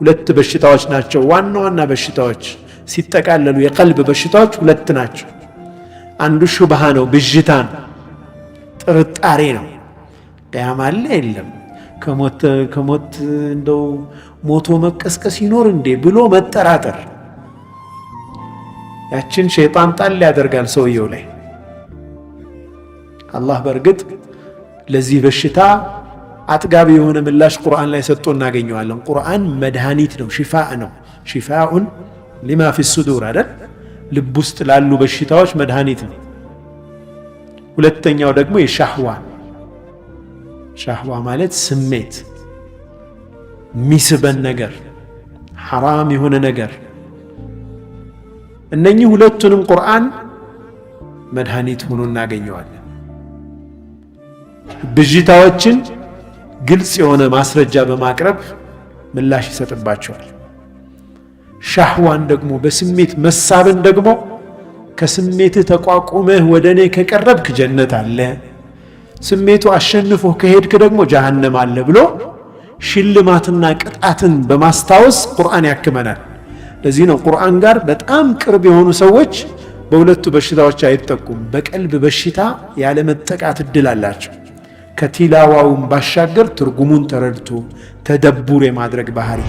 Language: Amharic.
ሁለት በሽታዎች ናቸው ዋና ዋና በሽታዎች ሲጠቃለሉ የቀልብ በሽታዎች ሁለት ናቸው አንዱ ሹብሃ ነው ብዥታን ጥርጣሬ ነው ቂያማ አለ የለም ከሞት እንደው ሞቶ መቀስቀስ ይኖር እንዴ ብሎ መጠራጠር ያችን ሸይጣን ጣል ያደርጋል ሰውየው ላይ አላህ በርግጥ ለዚህ በሽታ አጥጋቢ የሆነ ምላሽ ቁርአን ላይ ሰጥቶ እናገኘዋለን ቁርአን መድኃኒት ነው ሽፋእ ነው ሽፋኡን ሊማ ፊ الصدور አይደል ልብ ውስጥ ላሉ በሽታዎች መድኃኒት ነው ሁለተኛው ደግሞ ሻህዋ ማለት ስሜት ሚስበን ነገር ሐራም የሆነ ነገር እነኚህ ሁለቱንም ቁርአን መድኃኒት ሆኖ እናገኘዋለን ብዥታዎችን ግልጽ የሆነ ማስረጃ በማቅረብ ምላሽ ይሰጥባቸዋል ሻህዋን ደግሞ በስሜት መሳብን ደግሞ ከስሜት ተቋቁመህ ወደኔ ከቀረብክ ጀነት አለ ስሜቱ አሸንፎ ከሄድክ ደግሞ ጀሃነም አለ ብሎ ሽልማትና ቅጣትን በማስታወስ ቁርአን ያክመናል ለዚህ ነው ቁርአን ጋር በጣም ቅርብ የሆኑ ሰዎች በሁለቱ በሽታዎች አይጠቁም በቀልብ በሽታ ያለ መጠቃት እድል አላቸው ከቲላዋውን ባሻገር ትርጉሙን ተረድቶ ተደቡር የማድረግ ባህሪ